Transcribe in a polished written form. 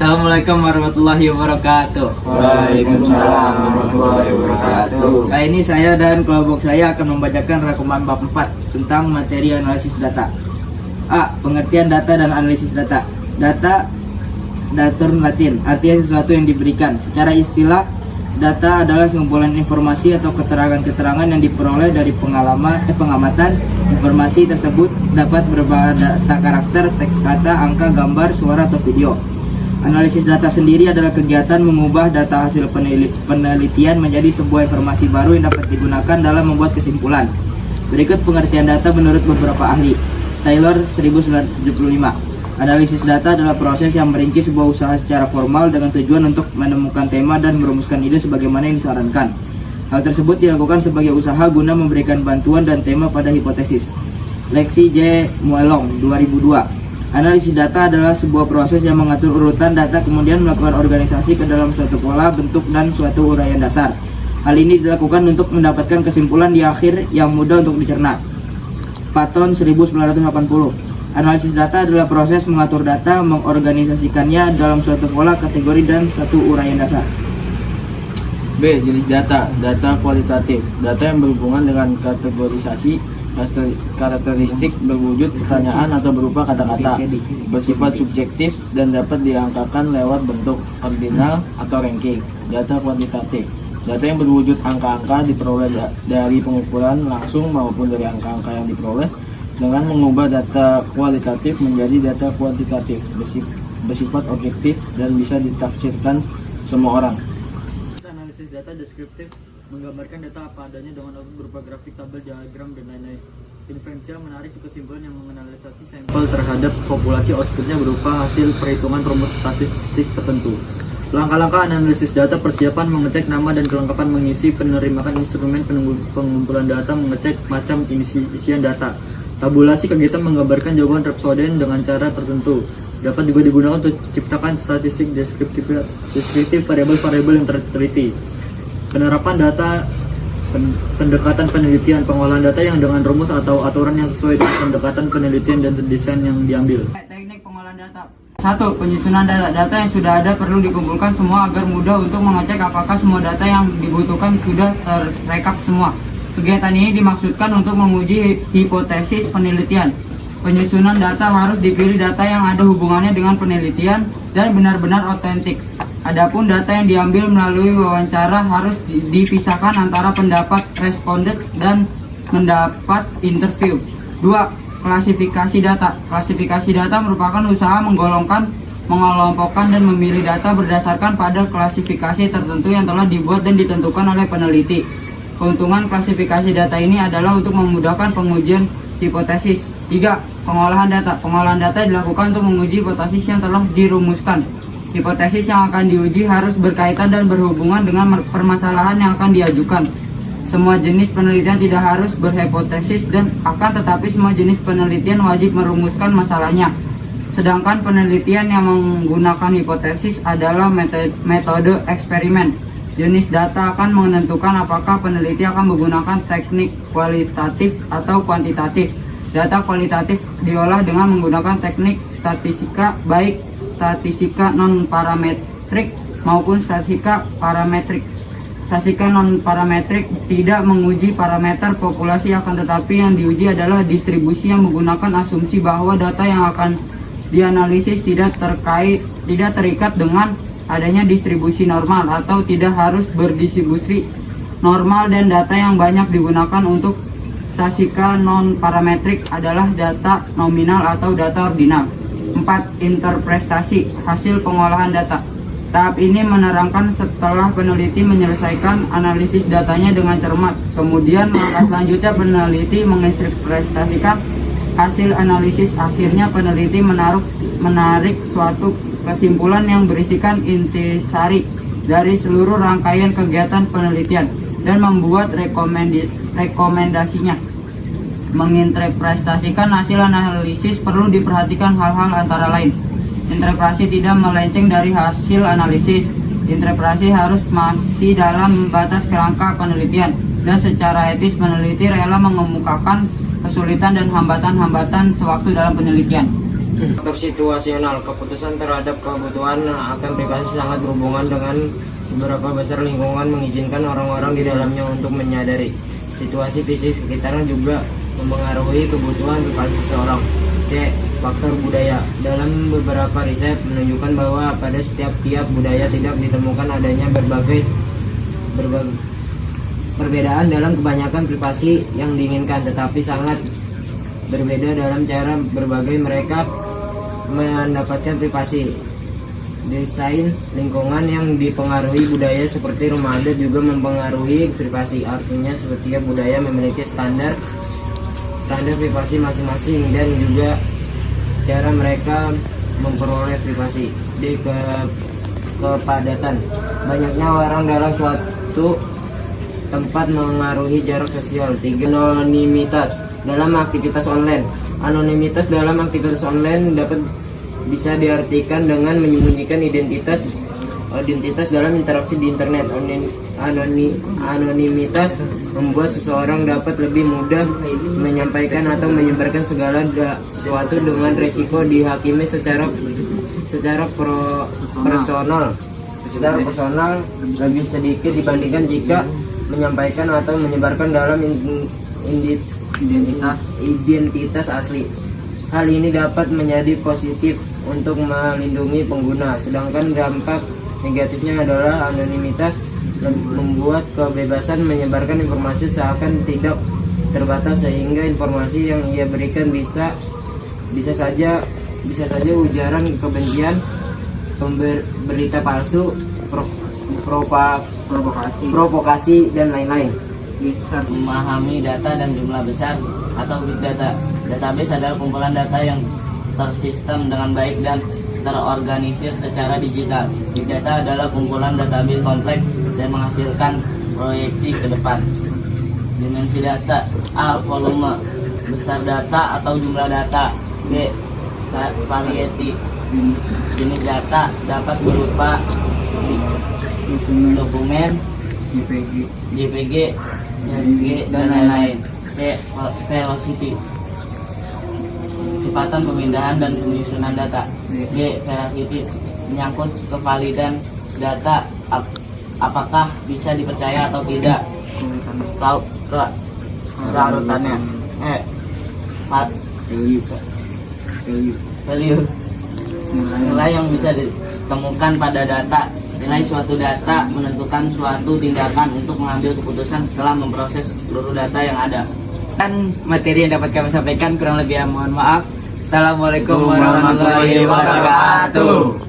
Assalamualaikum warahmatullahi wabarakatuh. Waalaikumsalam warahmatullahi wabarakatuh. Kali ini saya dan kelompok saya akan membacakan rangkuman bab 4 tentang materi analisis data. A. Pengertian data dan analisis data. Data, datur Latin, artinya sesuatu yang diberikan. Secara istilah, data adalah sekumpulan informasi atau keterangan-keterangan yang diperoleh dari pengamatan. Informasi tersebut dapat berupa data karakter, teks kata, angka, gambar, suara, atau video. Analisis data sendiri adalah kegiatan mengubah data hasil penelitian menjadi sebuah informasi baru yang dapat digunakan dalam membuat kesimpulan. Berikut pengertian data menurut beberapa ahli. Taylor 1975. Analisis data adalah proses yang merinci sebuah usaha secara formal dengan tujuan untuk menemukan tema dan merumuskan ide sebagaimana yang disarankan. Hal tersebut dilakukan sebagai usaha guna memberikan bantuan dan tema pada hipotesis. Lexi J. Muelong 2002. Analisis data adalah sebuah proses yang mengatur urutan data kemudian melakukan organisasi ke dalam suatu pola, bentuk, dan suatu uraian dasar. Hal ini dilakukan untuk mendapatkan kesimpulan di akhir yang mudah untuk dicerna. Patton 1980. Analisis data adalah proses mengatur data, mengorganisasikannya dalam suatu pola, kategori, dan satu uraian dasar. B. Jenis data. Data kualitatif. Data yang berhubungan dengan kategorisasi, karakteristik, berwujud pertanyaan atau berupa kata-kata, bersifat subjektif dan dapat diangkakan lewat bentuk ordinal atau ranking. Data kuantitatif. Data yang berwujud angka-angka diperoleh dari pengukuran langsung maupun dari angka-angka yang diperoleh dengan mengubah data kualitatif menjadi data kuantitatif, bersifat objektif dan bisa ditafsirkan semua orang. Analisis data deskriptif menggambarkan data apa adanya dengan output berupa grafik, tabel, diagram, dan lain-lain. Inferensial menarik kesimpulan yang menganalisasi sampel terhadap populasi, outputnya berupa hasil perhitungan rumus statistik tertentu. Langkah-langkah analisis data: persiapan, mengecek nama dan kelengkapan, mengisi, penerimaan instrumen pengumpulan data, mengecek macam isian data. Tabulasi, kegiatan menggambarkan jawaban Rhapsodian dengan cara tertentu. Dapat juga digunakan untuk ciptakan statistik deskriptif variabel-variabel yang terteliti. Penerapan data, pendekatan penelitian, pengolahan data yang dengan rumus atau aturan yang sesuai dengan pendekatan penelitian dan desain yang diambil. Teknik pengolahan data. 1. Penyusunan data. Data yang sudah ada perlu dikumpulkan semua agar mudah untuk mengecek apakah semua data yang dibutuhkan sudah terrekap semua. Kegiatan ini dimaksudkan untuk menguji hipotesis penelitian. Penyusunan data harus dipilih data yang ada hubungannya dengan penelitian dan benar-benar otentik. Adapun data yang diambil melalui wawancara harus dipisahkan antara pendapat responden dan mendapat interview. 2. Klasifikasi data. Klasifikasi data merupakan usaha menggolongkan, mengelompokkan, dan memilih data berdasarkan pada klasifikasi tertentu yang telah dibuat dan ditentukan oleh peneliti. Keuntungan klasifikasi data ini adalah untuk memudahkan pengujian hipotesis. 3. Pengolahan data. Pengolahan data dilakukan untuk menguji hipotesis yang telah dirumuskan. Hipotesis yang akan diuji harus berkaitan dan berhubungan dengan permasalahan yang akan diajukan. Semua jenis penelitian tidak harus berhipotesis dan akan tetapi semua jenis penelitian wajib merumuskan masalahnya. Sedangkan penelitian yang menggunakan hipotesis adalah metode eksperimen. Jenis data akan menentukan apakah peneliti akan menggunakan teknik kualitatif atau kuantitatif. Data kualitatif diolah dengan menggunakan teknik statistika, baik statistika non-parametrik maupun statistika parametrik. Statistika non-parametrik tidak menguji parameter populasi, akan tetapi yang diuji adalah distribusi yang menggunakan asumsi bahwa data yang akan dianalisis tidak terikat dengan adanya distribusi normal atau tidak harus berdistribusi normal, dan data yang banyak digunakan untuk statistika non-parametrik adalah data nominal atau data ordinal. 4. Interpretasi hasil pengolahan data. Tahap ini menerangkan setelah peneliti menyelesaikan analisis datanya dengan cermat. Kemudian langkah selanjutnya peneliti menginterpretasikan hasil analisis. Akhirnya peneliti menarik suatu kesimpulan yang berisikan intisari dari seluruh rangkaian kegiatan penelitian dan membuat rekomendasinya. Menginterpretasikan hasil analisis perlu diperhatikan hal-hal antara lain. Interpretasi tidak melenceng dari hasil analisis. Interpretasi harus masih dalam batas kerangka penelitian, dan secara etis peneliti rela mengemukakan kesulitan dan hambatan-hambatan sewaktu dalam penelitian. Faktor situasional, keputusan terhadap kebutuhan akan privasi sangat berhubungan dengan seberapa besar lingkungan mengizinkan orang-orang di dalamnya untuk menyadari. Situasi fisik sekitarnya juga mempengaruhi kebutuhan privasi seseorang. C. Faktor budaya. Dalam beberapa riset menunjukkan bahwa pada setiap budaya tidak ditemukan adanya berbagai perbedaan dalam kebanyakan privasi yang diinginkan, tetapi sangat berbeda dalam cara berbagai mereka mendapatkan privasi. Desain lingkungan yang dipengaruhi budaya seperti rumah adat juga mempengaruhi privasi. Artinya setiap budaya memiliki standar privasi masing-masing dan juga cara mereka memperoleh privasi. D. Kepadatan. Banyaknya orang dalam suatu tempat mengaruhi jarak sosial. 3. Anonimitas dalam aktivitas online. Anonimitas dalam aktivitas online bisa diartikan dengan menyembunyikan identitas dalam interaksi di internet. Anonimitas membuat seseorang dapat lebih mudah menyampaikan atau menyebarkan segala sesuatu dengan resiko dihakimi secara personal lebih sedikit dibandingkan jika menyampaikan atau menyebarkan dalam identitas asli. Hal ini dapat menjadi positif untuk melindungi pengguna, sedangkan dampak negatifnya adalah anonimitas membuat kebebasan menyebarkan informasi seakan tidak terbatas, sehingga informasi yang ia berikan bisa saja ujaran kebencian, berita palsu, provokasi dan lain-lain. Memahami data dan jumlah besar atau big data. Database adalah kumpulan data yang tersistem dengan baik dan terorganisir secara digital. Big data adalah kumpulan database kompleks dan menghasilkan proyeksi ke depan. Dimensi data. A. Volume, besar data atau jumlah data. B. Variety, jenis data dapat berupa dokumen, JPG, dan lain-lain. C. Velocity, kecepatan pemindahan dan penyusunan data. G. Veracity, menyangkut kevalidan data, apakah bisa dipercaya atau tidak. Tahu kerarutannya. Value, nilai yang bisa ditemukan pada data. Nilai suatu data menentukan suatu tindakan untuk mengambil keputusan setelah memproses seluruh data yang ada. Dan materi yang dapat kami sampaikan kurang lebih mohon maaf. Assalamualaikum warahmatullahi wabarakatuh.